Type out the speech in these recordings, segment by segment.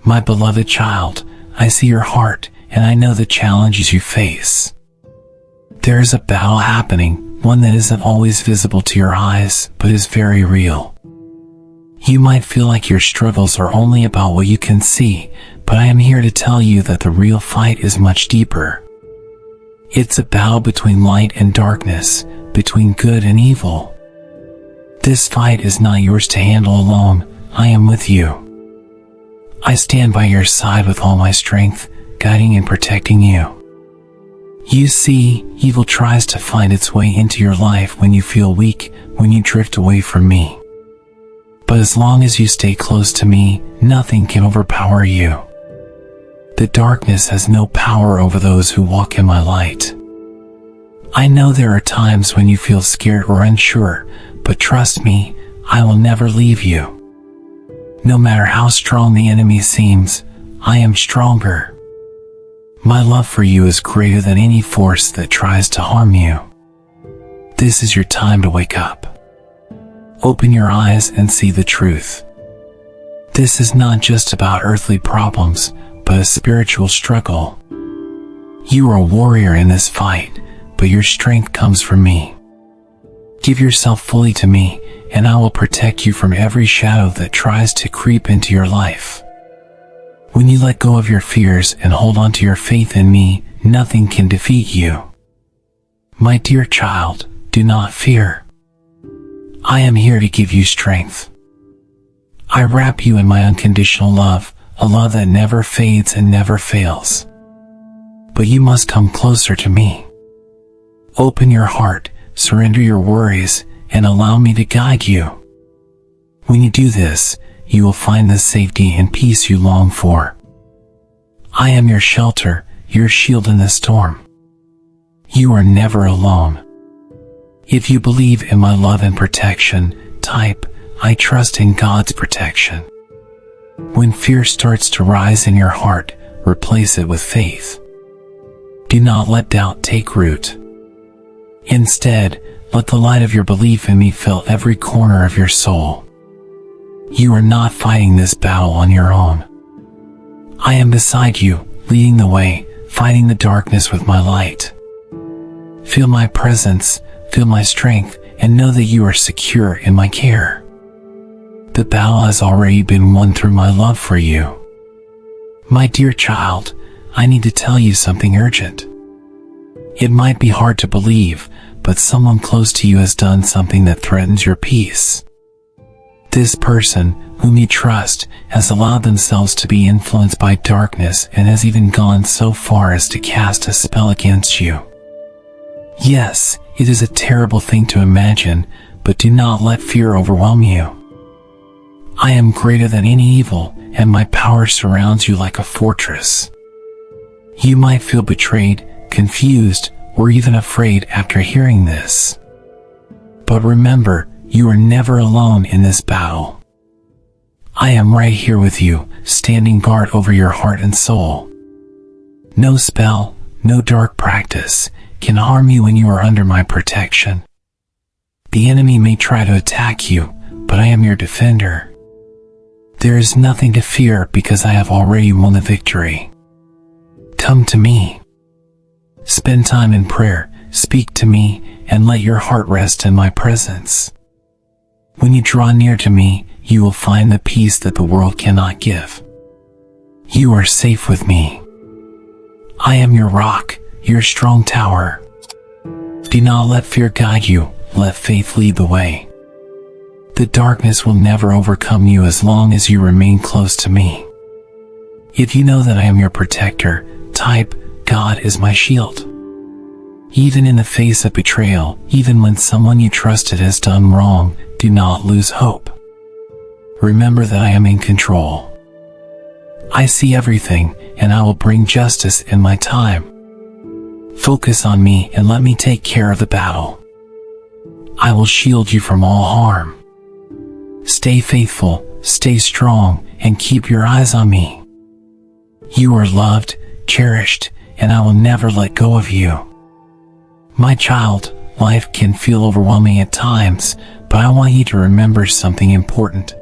My beloved child, I see your heart, and I know the challenges you face. There is a battle happening, one that isn't always visible to your eyes, but is very real. You might feel like your struggles are only about what you can see, but I am here to tell you that the real fight is much deeper. It's a battle between light and darkness, between good and evil. This fight is not yours to handle alone. I am with you. I stand by your side with all my strength, guiding and protecting you. You see, evil tries to find its way into your life when you feel weak, when you drift away from me. But as long as you stay close to me, nothing can overpower you. The darkness has no power over those who walk in my light. I know there are times when you feel scared or unsure, but trust me, I will never leave you. No matter how strong the enemy seems, I am stronger. My love for you is greater than any force that tries to harm you. This is your time to wake up. Open your eyes and see the truth. This is not just about earthly problems, but a spiritual struggle. You are a warrior in this fight, but your strength comes from me. Give yourself fully to me, and I will protect you from every shadow that tries to creep into your life. When you let go of your fears and hold on to your faith in me, nothing can defeat you. My dear child, do not fear. I am here to give you strength. I wrap you in my unconditional love, a love that never fades and never fails. But you must come closer to me. Open your heart, surrender your worries, and allow me to guide you. When you do this, you will find the safety and peace you long for. I am your shelter, your shield in the storm. You are never alone. If you believe in my love and protection, type, I trust in God's protection. When fear starts to rise in your heart, replace it with faith. Do not let doubt take root. Instead, let the light of your belief in me fill every corner of your soul. You are not fighting this battle on your own. I am beside you, leading the way, fighting the darkness with my light. Feel my presence, feel my strength, and know that you are secure in my care. The battle has already been won through my love for you. My dear child, I need to tell you something urgent. It might be hard to believe, but someone close to you has done something that threatens your peace. This person, whom you trust, has allowed themselves to be influenced by darkness and has even gone so far as to cast a spell against you. Yes, it is a terrible thing to imagine, but do not let fear overwhelm you. I am greater than any evil, and my power surrounds you like a fortress. You might feel betrayed, confused, or even afraid after hearing this. But remember, you are never alone in this battle. I am right here with you, standing guard over your heart and soul. No spell, no dark practice, can harm you when you are under my protection. The enemy may try to attack you, but I am your defender. There is nothing to fear because I have already won the victory. Come to me. Spend time in prayer, speak to me, and let your heart rest in my presence. When you draw near to me, you will find the peace that the world cannot give. You are safe with me. I am your rock, your strong tower. Do not let fear guide you, let faith lead the way. The darkness will never overcome you as long as you remain close to me. If you know that I am your protector, type, God is my shield. Even in the face of betrayal, even when someone you trusted has done wrong, do not lose hope. Remember that I am in control. I see everything, and I will bring justice in my time. Focus on me and let me take care of the battle. I will shield you from all harm. Stay faithful, stay strong, and keep your eyes on me. You are loved, cherished, and I will never let go of you. My child, life can feel overwhelming at times, but I want you to remember something important.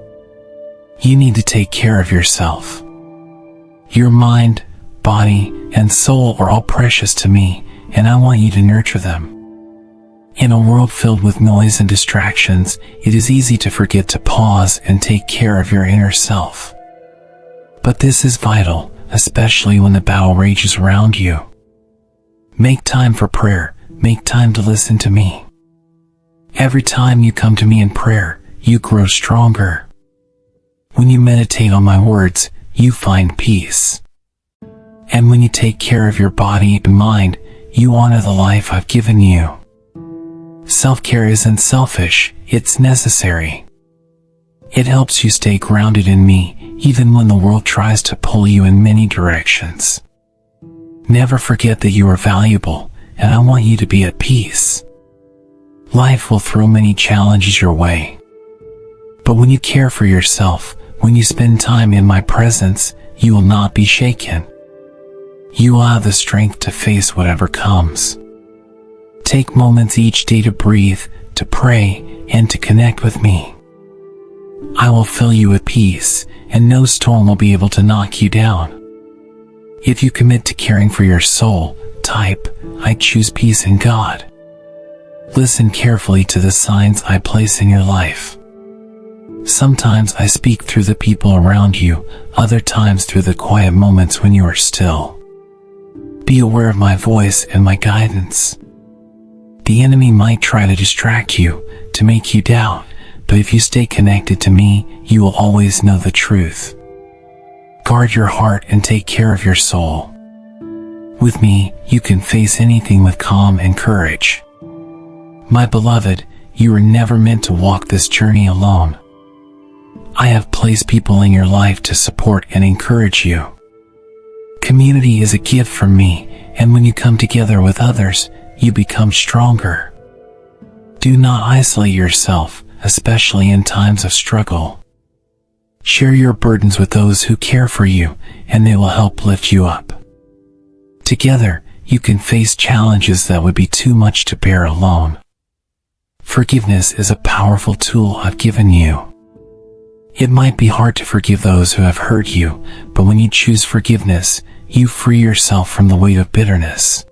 You need to take care of yourself. Your mind, body, and soul are all precious to me, and I want you to nurture them. In a world filled with noise and distractions, it is easy to forget to pause and take care of your inner self. But this is vital, especially when the battle rages around you. Make time for prayer. Make time to listen to me. Every time you come to me in prayer, you grow stronger. When you meditate on my words, you find peace. And when you take care of your body and mind, you honor the life I've given you. Self-care isn't selfish, it's necessary. It helps you stay grounded in me, even when the world tries to pull you in many directions. Never forget that you are valuable, and I want you to be at peace. Life will throw many challenges your way. But when you care for yourself, when you spend time in my presence, you will not be shaken. You will have the strength to face whatever comes. Take moments each day to breathe, to pray, and to connect with me. I will fill you with peace, and no storm will be able to knock you down. If you commit to caring for your soul, type, I choose peace in God. Listen carefully to the signs I place in your life. Sometimes I speak through the people around you, other times through the quiet moments when you are still. Be aware of my voice and my guidance. The enemy might try to distract you, to make you doubt, but if you stay connected to me, you will always know the truth. Guard your heart and take care of your soul. With me, you can face anything with calm and courage. My beloved, you were never meant to walk this journey alone. I have placed people in your life to support and encourage you. Community is a gift from me, and when you come together with others, you become stronger. Do not isolate yourself, especially in times of struggle. Share your burdens with those who care for you, and they will help lift you up. Together, you can face challenges that would be too much to bear alone. Forgiveness is a powerful tool I've given you. It might be hard to forgive those who have hurt you, but when you choose forgiveness, you free yourself from the weight of bitterness.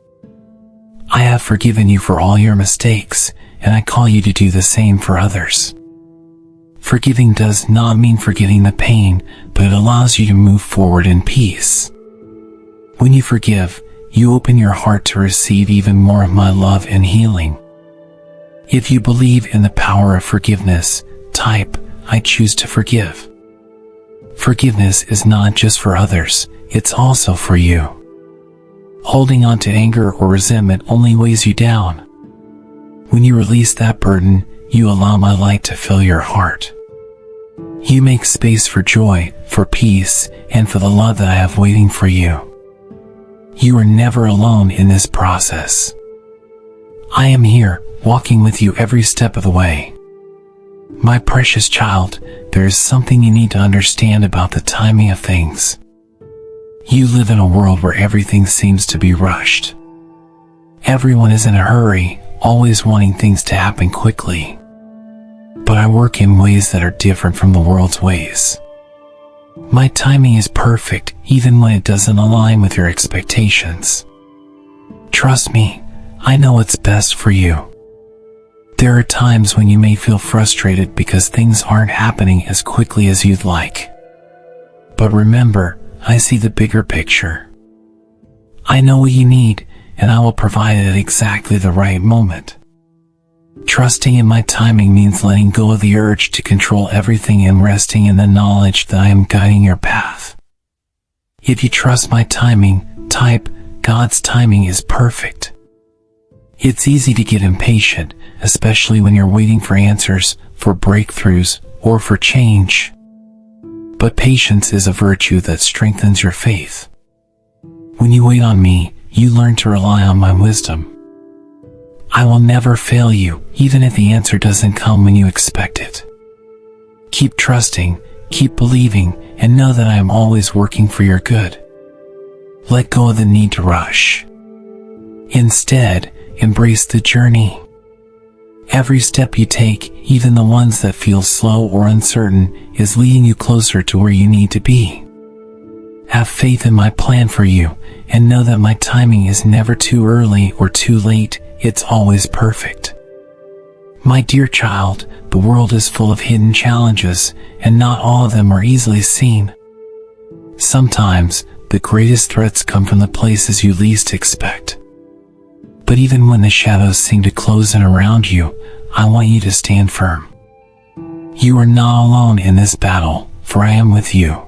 I have forgiven you for all your mistakes, and I call you to do the same for others. Forgiving does not mean forgetting the pain, but it allows you to move forward in peace. When you forgive, you open your heart to receive even more of my love and healing. If you believe in the power of forgiveness, type, I choose to forgive. Forgiveness is not just for others, it's also for you. Holding on to anger or resentment only weighs you down. When you release that burden, you allow my light to fill your heart. You make space for joy, for peace, and for the love that I have waiting for you. You are never alone in this process. I am here, walking with you every step of the way. My precious child, there is something you need to understand about the timing of things. You live in a world where everything seems to be rushed. Everyone is in a hurry, always wanting things to happen quickly. But I work in ways that are different from the world's ways. My timing is perfect, even when it doesn't align with your expectations. Trust me, I know what's best for you. There are times when you may feel frustrated because things aren't happening as quickly as you'd like. But remember, I see the bigger picture. I know what you need, and I will provide it at exactly the right moment. Trusting in my timing means letting go of the urge to control everything and resting in the knowledge that I am guiding your path. If you trust my timing, type, God's timing is perfect. It's easy to get impatient, especially when you're waiting for answers, for breakthroughs, or for change. But patience is a virtue that strengthens your faith. When you wait on me, you learn to rely on my wisdom. I will never fail you, even if the answer doesn't come when you expect it. Keep trusting, keep believing, and know that I am always working for your good. Let go of the need to rush. Instead, embrace the journey. Every step you take, even the ones that feel slow or uncertain, is leading you closer to where you need to be. Have faith in my plan for you, and know that my timing is never too early or too late, it's always perfect. My dear child, the world is full of hidden challenges, and not all of them are easily seen. Sometimes, the greatest threats come from the places you least expect. But even when the shadows seem to close in around you, I want you to stand firm. You are not alone in this battle, for I am with you.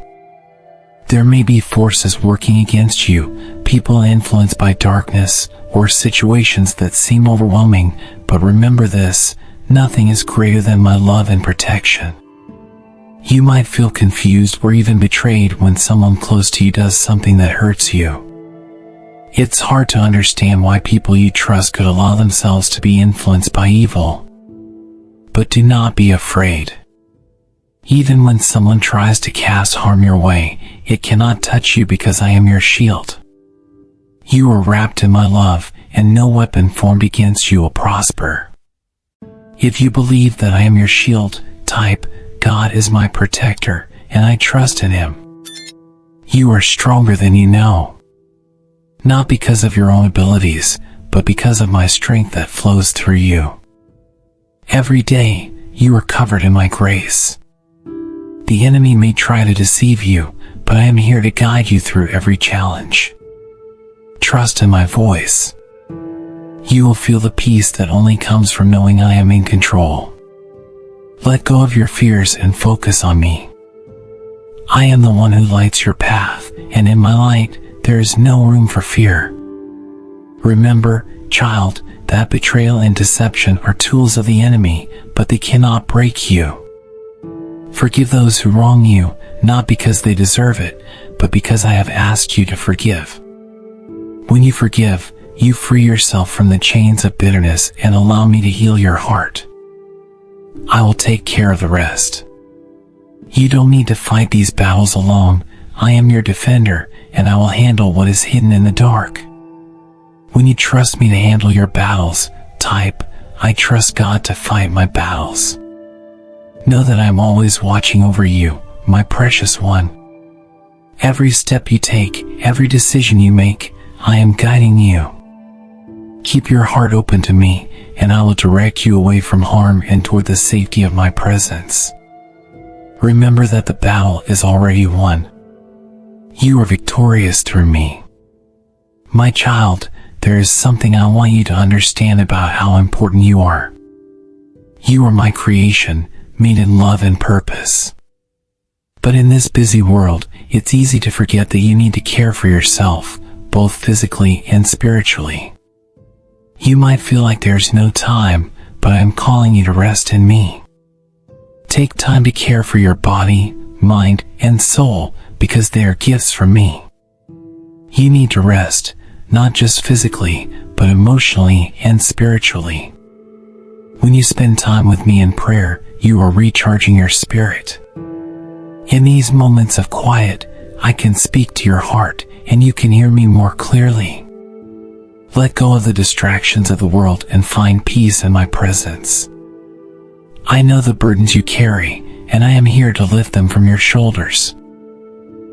There may be forces working against you, people influenced by darkness, or situations that seem overwhelming, but remember this, nothing is greater than my love and protection. You might feel confused or even betrayed when someone close to you does something that hurts you. It's hard to understand why people you trust could allow themselves to be influenced by evil. But do not be afraid. Even when someone tries to cast harm your way, it cannot touch you because I am your shield. You are wrapped in my love, and no weapon formed against you will prosper. If you believe that I am your shield, type, God is my protector, and I trust in Him. You are stronger than you know. Not because of your own abilities, but because of my strength that flows through you. Every day, you are covered in my grace. The enemy may try to deceive you, but I am here to guide you through every challenge. Trust in my voice. You will feel the peace that only comes from knowing I am in control. Let go of your fears and focus on me. I am the one who lights your path, and in my light, there is no room for fear. Remember, child, that betrayal and deception are tools of the enemy, but they cannot break you. Forgive those who wrong you, not because they deserve it, but because I have asked you to forgive. When you forgive, you free yourself from the chains of bitterness and allow me to heal your heart. I will take care of the rest. You don't need to fight these battles alone. I am your defender, and I will handle what is hidden in the dark. When you trust me to handle your battles, type, I trust God to fight my battles. Know that I am always watching over you, my precious one. Every step you take, every decision you make, I am guiding you. Keep your heart open to me, and I will direct you away from harm and toward the safety of my presence. Remember that the battle is already won. You are victorious through me. My child, there is something I want you to understand about how important you are. You are my creation, made in love and purpose. But in this busy world, it's easy to forget that you need to care for yourself, both physically and spiritually. You might feel like there's no time, but I am calling you to rest in me. Take time to care for your body, mind, and soul, because they are gifts from me. You need to rest, not just physically, but emotionally and spiritually. When you spend time with me in prayer, you are recharging your spirit. In these moments of quiet, I can speak to your heart, and you can hear me more clearly. Let go of the distractions of the world and find peace in my presence. I know the burdens you carry, and I am here to lift them from your shoulders.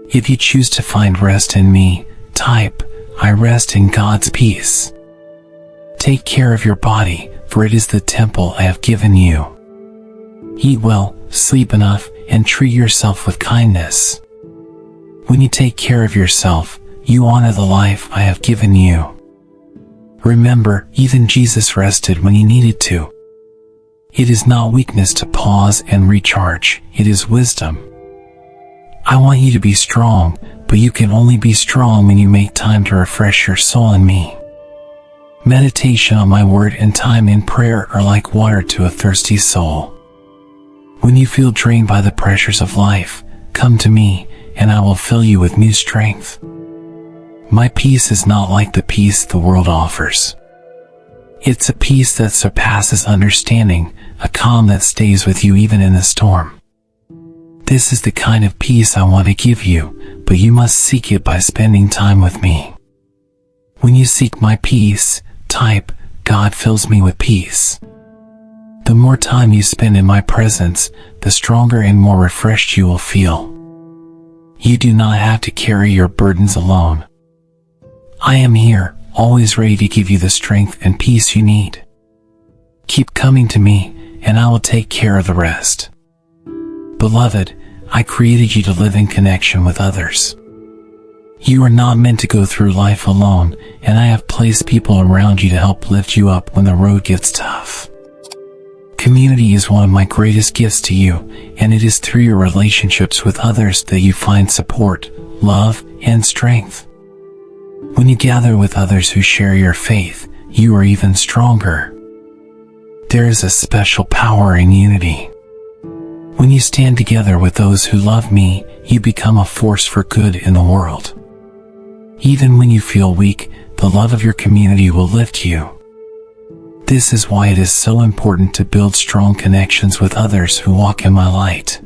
If you choose to find rest in me, type, I rest in God's peace. Take care of your body, for it is the temple I have given you. Eat well, sleep enough, and treat yourself with kindness. When you take care of yourself, you honor the life I have given you. Remember, even Jesus rested when he needed to. It is not weakness to pause and recharge, it is wisdom. I want you to be strong, but you can only be strong when you make time to refresh your soul in me. Meditation on my word and time in prayer are like water to a thirsty soul. When you feel drained by the pressures of life, come to me, and I will fill you with new strength. My peace is not like the peace the world offers. It's a peace that surpasses understanding, a calm that stays with you even in the storm. This is the kind of peace I want to give you, but you must seek it by spending time with me. When you seek my peace, type, God fills me with peace. The more time you spend in my presence, the stronger and more refreshed you will feel. You do not have to carry your burdens alone. I am here, always ready to give you the strength and peace you need. Keep coming to me, and I will take care of the rest. Beloved, I created you to live in connection with others. You are not meant to go through life alone, and I have placed people around you to help lift you up when the road gets tough. Community is one of my greatest gifts to you, and it is through your relationships with others that you find support, love, and strength. When you gather with others who share your faith, you are even stronger. There is a special power in unity. When you stand together with those who love me, you become a force for good in the world. Even when you feel weak, the love of your community will lift you. This is why it is so important to build strong connections with others who walk in my light.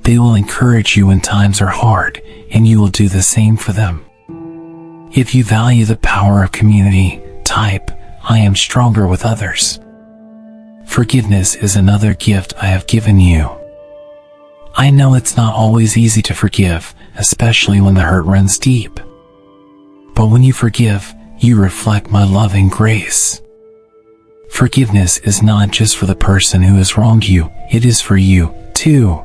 They will encourage you when times are hard, and you will do the same for them. If you value the power of community, type, I am stronger with others. Forgiveness is another gift I have given you. I know it's not always easy to forgive, especially when the hurt runs deep. But when you forgive, you reflect my love and grace. Forgiveness is not just for the person who has wronged you, it is for you, too.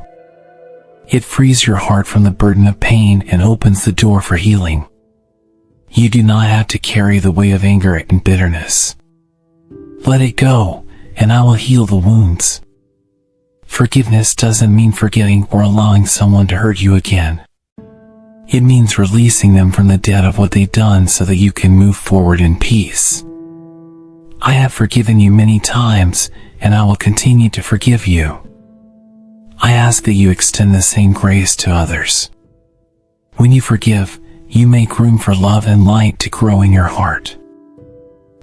It frees your heart from the burden of pain and opens the door for healing. You do not have to carry the weight of anger and bitterness. Let it go, and I will heal the wounds. Forgiveness doesn't mean forgetting or allowing someone to hurt you again. It means releasing them from the debt of what they've done so that you can move forward in peace. I have forgiven you many times, and I will continue to forgive you. I ask that you extend the same grace to others. When you forgive, you make room for love and light to grow in your heart.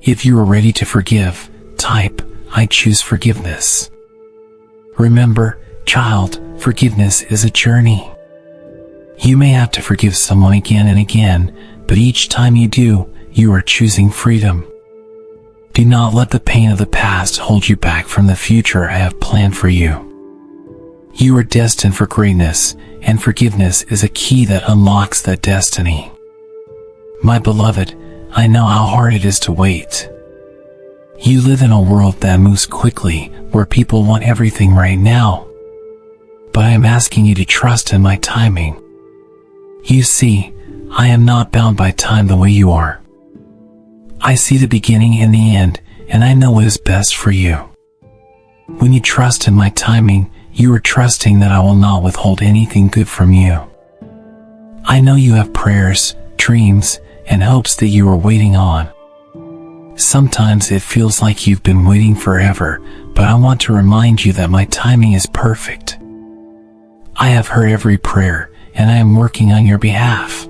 If you are ready to forgive, type, I choose forgiveness. Remember, child, forgiveness is a journey. You may have to forgive someone again and again, but each time you do, you are choosing freedom. Do not let the pain of the past hold you back from the future I have planned for you. You are destined for greatness, and forgiveness is a key that unlocks that destiny. My beloved, I know how hard it is to wait. You live in a world that moves quickly, where people want everything right now. But I am asking you to trust in my timing. You see, I am not bound by time the way you are. I see the beginning and the end, and I know what is best for you. When you trust in my timing, you are trusting that I will not withhold anything good from you. I know you have prayers, dreams, and hopes that you are waiting on. Sometimes it feels like you've been waiting forever, but I want to remind you that my timing is perfect. I have heard every prayer, and I am working on your behalf.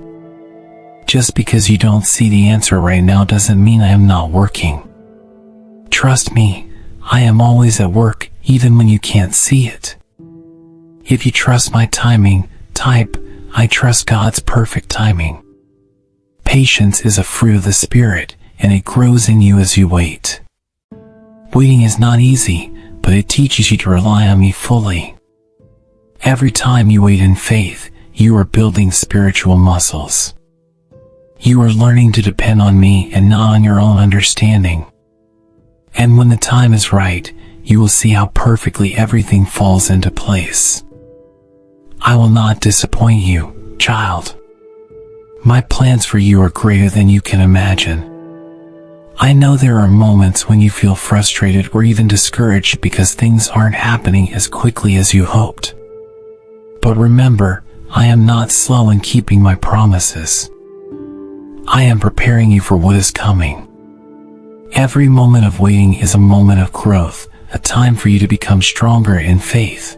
Just because you don't see the answer right now doesn't mean I am not working. Trust me, I am always at work, even when you can't see it. If you trust my timing, type, I trust God's perfect timing. Patience is a fruit of the Spirit, and it grows in you as you wait. Waiting is not easy, but it teaches you to rely on me fully. Every time you wait in faith, you are building spiritual muscles. You are learning to depend on me and not on your own understanding. And when the time is right, you will see how perfectly everything falls into place. I will not disappoint you, child. My plans for you are greater than you can imagine. I know there are moments when you feel frustrated or even discouraged because things aren't happening as quickly as you hoped. But remember, I am not slow in keeping my promises. I am preparing you for what is coming. Every moment of waiting is a moment of growth, a time for you to become stronger in faith.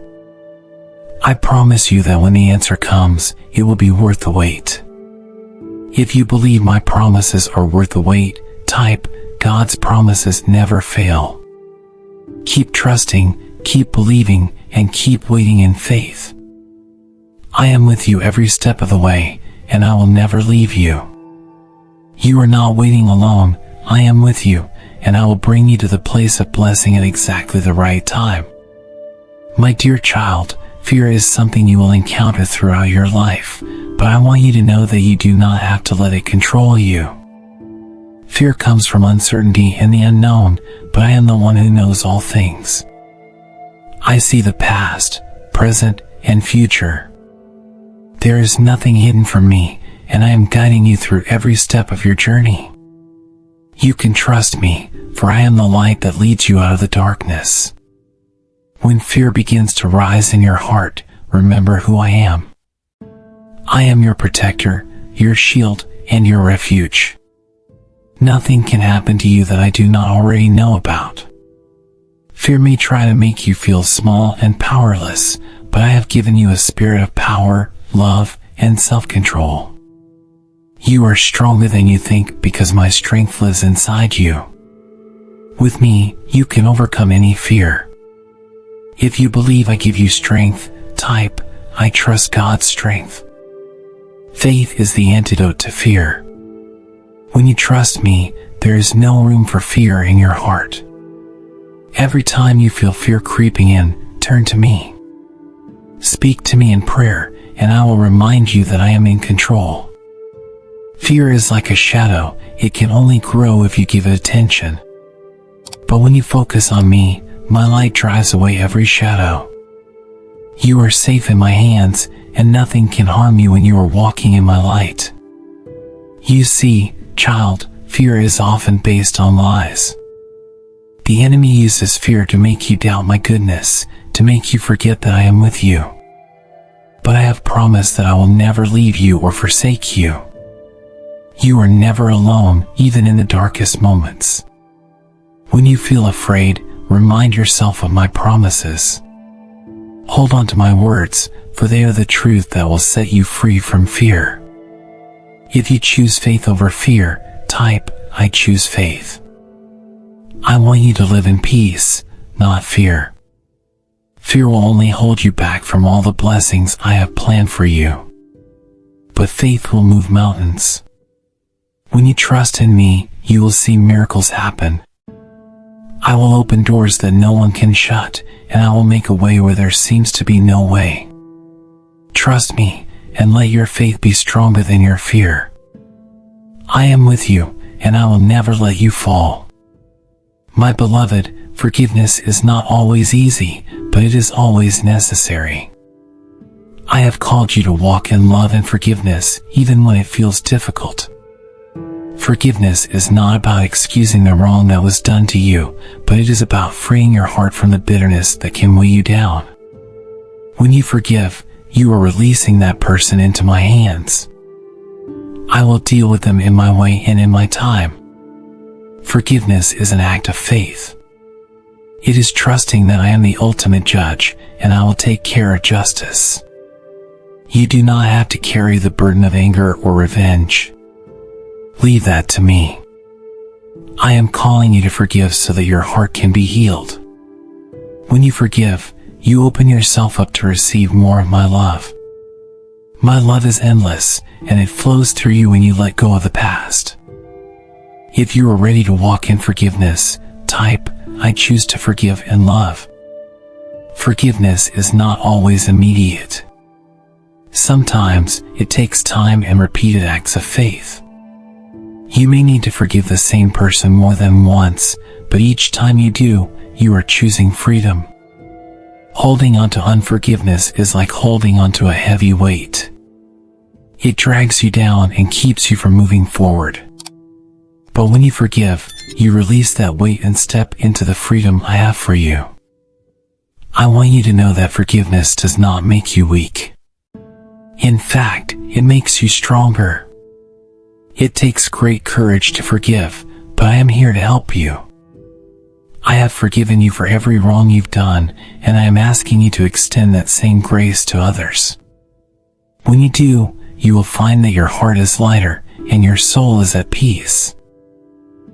I promise you that when the answer comes, it will be worth the wait. If you believe my promises are worth the wait, type, God's promises never fail. Keep trusting, keep believing, and keep waiting in faith. I am with you every step of the way, and I will never leave you. You are not waiting alone, I am with you, and I will bring you to the place of blessing at exactly the right time. My dear child, Fear is something you will encounter throughout your life, but I want you to know that you do not have to let it control you. Fear comes from uncertainty and the unknown, but I am the one who knows all things. I see the past, present, and future. There is nothing hidden from me, and I am guiding you through every step of your journey. You can trust me, for I am the light that leads you out of the darkness. When fear begins to rise in your heart, remember who I am. I am your protector, your shield, and your refuge. Nothing can happen to you that I do not already know about. Fear may try to make you feel small and powerless, but I have given you a spirit of power, love, and self-control. You are stronger than you think because my strength lives inside you. With me, you can overcome any fear. If you believe I give you strength, type, I trust God's strength. Faith is the antidote to fear. When you trust me, there is no room for fear in your heart. Every time you feel fear creeping in, turn to me. Speak to me in prayer, and I will remind you that I am in control. Fear is like a shadow, it can only grow if you give it attention. But when you focus on me, my light drives away every shadow. You are safe in my hands, and nothing can harm you when you are walking in my light. You see, child, fear is often based on lies. The enemy uses fear to make you doubt my goodness, to make you forget that I am with you. But I have promised that I will never leave you or forsake you. You are never alone, even in the darkest moments. When you feel afraid, remind yourself of my promises. Hold on to my words, for they are the truth that will set you free from fear. If you choose faith over fear, type, I choose faith. I want you to live in peace, not fear. Fear will only hold you back from all the blessings I have planned for you. But faith will move mountains. When you trust in me, you will see miracles happen. I will open doors that no one can shut, and I will make a way where there seems to be no way. Trust me, and let your faith be stronger than your fear. I am with you, and I will never let you fall. My beloved, forgiveness is not always easy, but it is always necessary. I have called you to walk in love and forgiveness, even when it feels difficult. Forgiveness is not about excusing the wrong that was done to you, but it is about freeing your heart from the bitterness that can weigh you down. When you forgive, you are releasing that person into my hands. I will deal with them in my way and in my time. Forgiveness is an act of faith. It is trusting that I am the ultimate judge, and I will take care of justice. You do not have to carry the burden of anger or revenge. Leave that to me. I am calling you to forgive so that your heart can be healed. When you forgive, you open yourself up to receive more of my love. My love is endless, and it flows through you when you let go of the past. If you are ready to walk in forgiveness, type, I choose to forgive and love. Forgiveness is not always immediate. Sometimes, it takes time and repeated acts of faith. You may need to forgive the same person more than once, but each time you do, you are choosing freedom. Holding on to unforgiveness is like holding on to a heavy weight. It drags you down and keeps you from moving forward. But when you forgive, you release that weight and step into the freedom I have for you. I want you to know that forgiveness does not make you weak. In fact, it makes you stronger. It takes great courage to forgive, but I am here to help you. I have forgiven you for every wrong you've done, and I am asking you to extend that same grace to others. When you do, you will find that your heart is lighter, and your soul is at peace.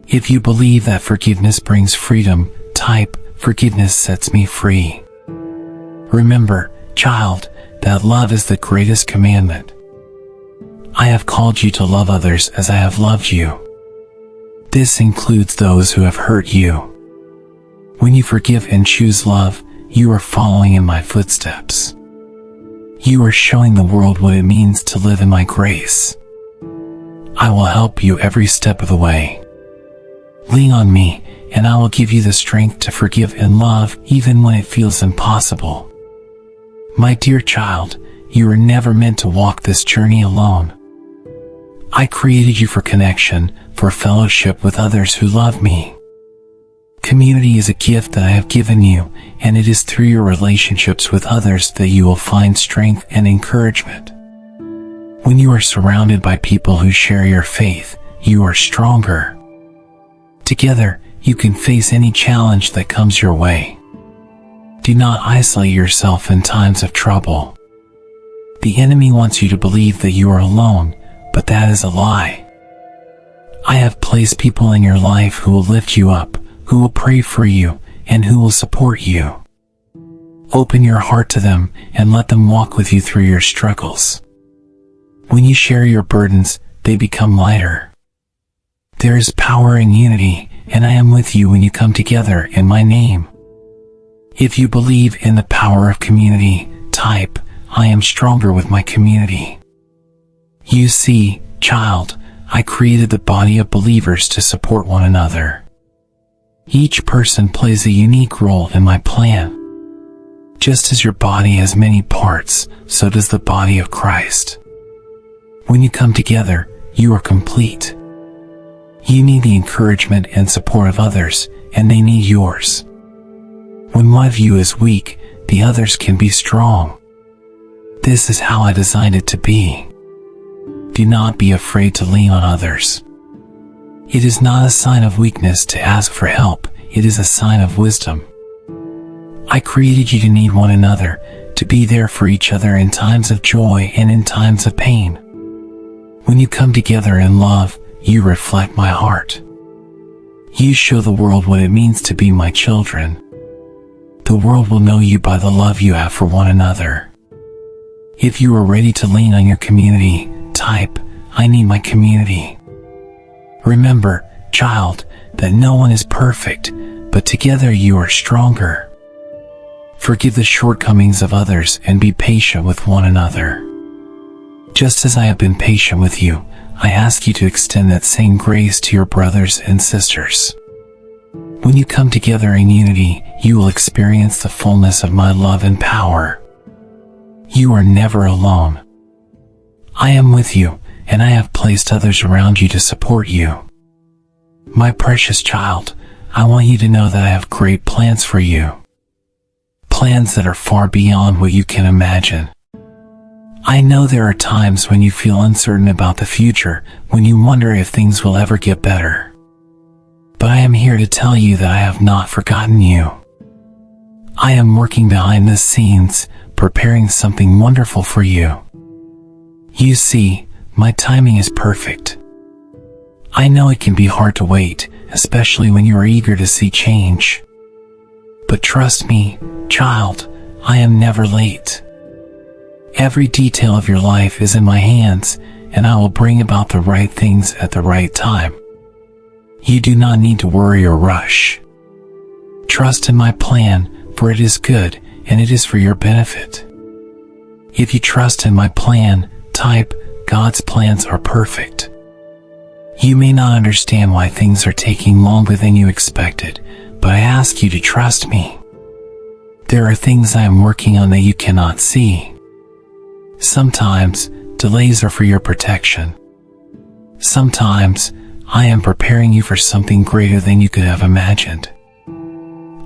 If you believe that forgiveness brings freedom, type, forgiveness sets me free. Remember, child, that love is the greatest commandment. I have called you to love others as I have loved you. This includes those who have hurt you. When you forgive and choose love, you are following in my footsteps. You are showing the world what it means to live in my grace. I will help you every step of the way. Lean on me, and I will give you the strength to forgive and love even when it feels impossible. My dear child, you were never meant to walk this journey alone. I created you for connection, for fellowship with others who love me. Community is a gift that I have given you, and it is through your relationships with others that you will find strength and encouragement. When you are surrounded by people who share your faith, you are stronger. Together, you can face any challenge that comes your way. Do not isolate yourself in times of trouble. The enemy wants you to believe that you are alone, but that is a lie. I have placed people in your life who will lift you up, who will pray for you, and who will support you. Open your heart to them and let them walk with you through your struggles. When you share your burdens, they become lighter. There is power in unity, and I am with you when you come together in my name. If you believe in the power of community, type, I am stronger with my community. You see, child, I created the body of believers to support one another. Each person plays a unique role in my plan. Just as your body has many parts, so does the body of Christ. When you come together, you are complete. You need the encouragement and support of others, and they need yours. When one of you is weak, the others can be strong. This is how I designed it to be. Do not be afraid to lean on others. It is not a sign of weakness to ask for help, it is a sign of wisdom. I created you to need one another, to be there for each other in times of joy and in times of pain. When you come together in love, you reflect my heart. You show the world what it means to be my children. The world will know you by the love you have for one another. If you are ready to lean on your community, type, I need my community. Remember, child, that no one is perfect, but together you are stronger. Forgive the shortcomings of others and be patient with one another. Just as I have been patient with you, I ask you to extend that same grace to your brothers and sisters. When you come together in unity, you will experience the fullness of my love and power. You are never alone. I am with you, and I have placed others around you to support you. My precious child, I want you to know that I have great plans for you. Plans that are far beyond what you can imagine. I know there are times when you feel uncertain about the future, when you wonder if things will ever get better. But I am here to tell you that I have not forgotten you. I am working behind the scenes, preparing something wonderful for you. You see, my timing is perfect. I know it can be hard to wait, especially when you are eager to see change. But trust me, child, I am never late. Every detail of your life is in my hands, and I will bring about the right things at the right time. You do not need to worry or rush. Trust in my plan, for it is good, and it is for your benefit. If you trust in my plan, type, God's plans are perfect. You may not understand why things are taking longer than you expected, but I ask you to trust me. There are things I am working on that you cannot see. Sometimes, delays are for your protection. Sometimes, I am preparing you for something greater than you could have imagined.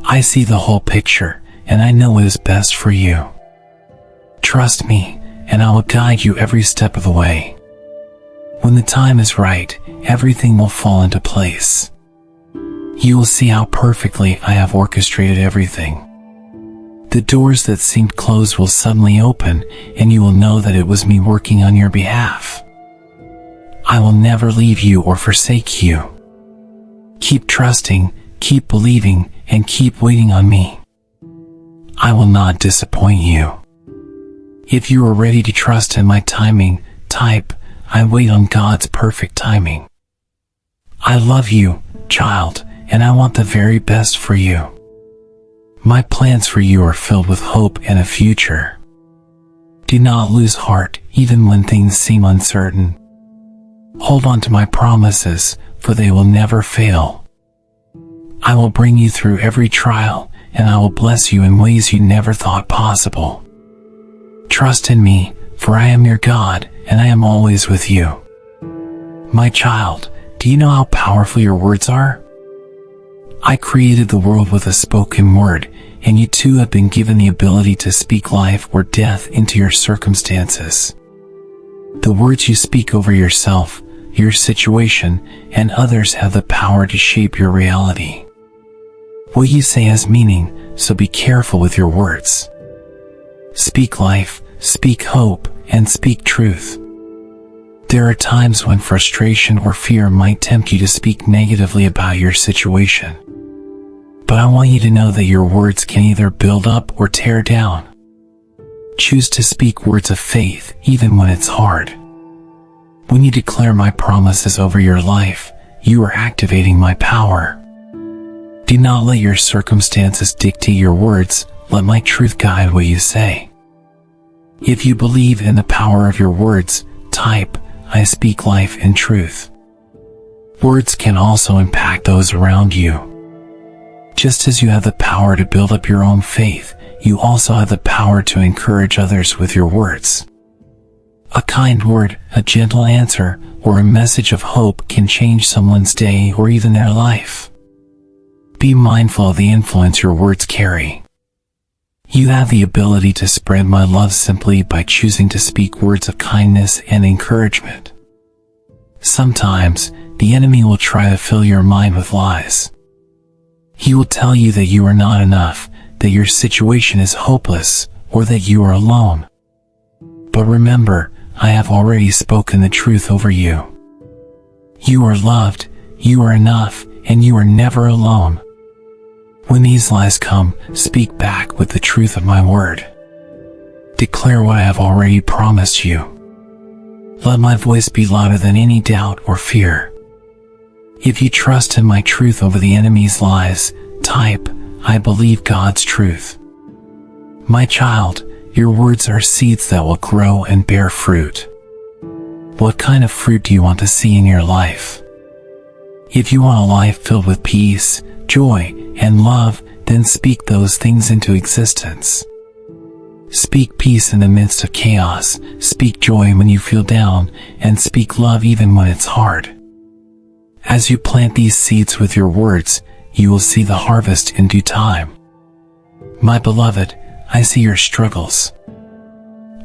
I see the whole picture, and I know what is best for you. Trust me, and I will guide you every step of the way. When the time is right, everything will fall into place. You will see how perfectly I have orchestrated everything. The doors that seemed closed will suddenly open, and you will know that it was me working on your behalf. I will never leave you or forsake you. Keep trusting, keep believing, and keep waiting on me. I will not disappoint you. If you are ready to trust in my timing, type, I wait on God's perfect timing. I love you, child, and I want the very best for you. My plans for you are filled with hope and a future. Do not lose heart, even when things seem uncertain. Hold on to my promises, for they will never fail. I will bring you through every trial, and I will bless you in ways you never thought possible. Trust in me, for I am your God, and I am always with you. My child, do you know how powerful your words are? I created the world with a spoken word, and you too have been given the ability to speak life or death into your circumstances. The words you speak over yourself, your situation, and others have the power to shape your reality. What you say has meaning, so be careful with your words. Speak life, speak hope, and speak truth. There are times when frustration or fear might tempt you to speak negatively about your situation. But I want you to know that your words can either build up or tear down. Choose to speak words of faith, even when it's hard. When you declare my promises over your life, you are activating my power. Do not let your circumstances dictate your words, let my truth guide what you say. If you believe in the power of your words, type, I speak life and truth. Words can also impact those around you. Just as you have the power to build up your own faith, you also have the power to encourage others with your words. A kind word, a gentle answer, or a message of hope can change someone's day or even their life. Be mindful of the influence your words carry. You have the ability to spread my love simply by choosing to speak words of kindness and encouragement. Sometimes, the enemy will try to fill your mind with lies. He will tell you that you are not enough, that your situation is hopeless, or that you are alone. But remember, I have already spoken the truth over you. You are loved, you are enough, and you are never alone. When these lies come, speak back with the truth of my word. Declare what I have already promised you. Let my voice be louder than any doubt or fear. If you trust in my truth over the enemy's lies, type, I believe God's truth. My child, your words are seeds that will grow and bear fruit. What kind of fruit do you want to see in your life? If you want a life filled with peace, joy, and love, then speak those things into existence. Speak peace in the midst of chaos, speak joy when you feel down, and speak love even when it's hard. As you plant these seeds with your words, you will see the harvest in due time. My beloved, I see your struggles.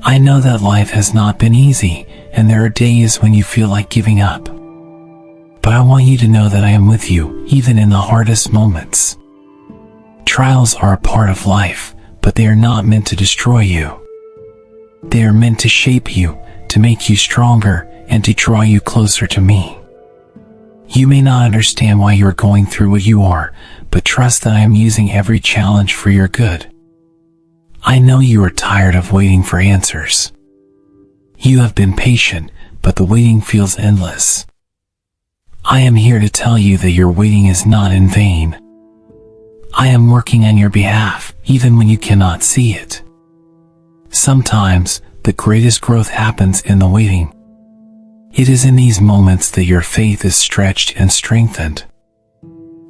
I know that life has not been easy, and there are days when you feel like giving up. But I want you to know that I am with you, even in the hardest moments. Trials are a part of life, but they are not meant to destroy you. They are meant to shape you, to make you stronger, and to draw you closer to me. You may not understand why you are going through what you are, but trust that I am using every challenge for your good. I know you are tired of waiting for answers. You have been patient, but the waiting feels endless. I am here to tell you that your waiting is not in vain. I am working on your behalf, even when you cannot see it. Sometimes, the greatest growth happens in the waiting. It is in these moments that your faith is stretched and strengthened.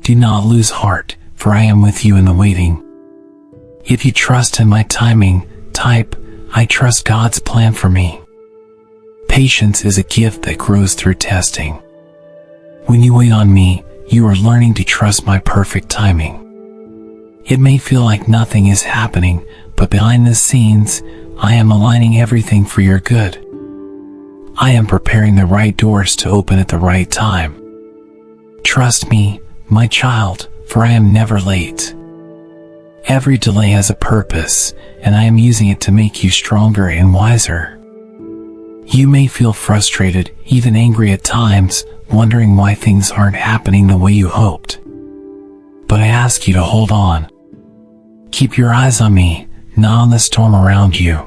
Do not lose heart, for I am with you in the waiting. If you trust in my timing, type, I trust God's plan for me. Patience is a gift that grows through testing. When you wait on me, you are learning to trust my perfect timing. It may feel like nothing is happening, but behind the scenes, I am aligning everything for your good. I am preparing the right doors to open at the right time. Trust me, my child, for I am never late. Every delay has a purpose, and I am using it to make you stronger and wiser. You may feel frustrated, even angry at times, wondering why things aren't happening the way you hoped. But I ask you to hold on. Keep your eyes on me, not on the storm around you.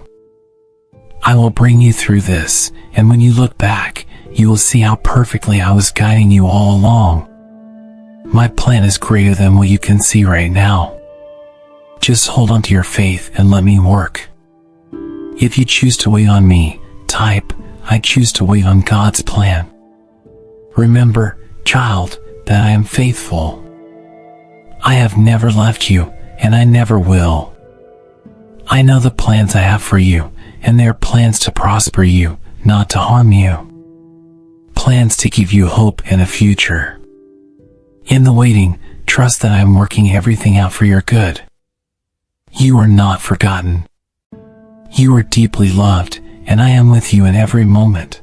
I will bring you through this, and when you look back, you will see how perfectly I was guiding you all along. My plan is greater than what you can see right now. Just hold on to your faith and let me work. If you choose to wait on me, type, I choose to wait on God's plan. Remember, child, that I am faithful. I have never left you, and I never will. I know the plans I have for you, and they are plans to prosper you, not to harm you. Plans to give you hope and a future. In the waiting, trust that I am working everything out for your good. You are not forgotten. You are deeply loved, and I am with you in every moment.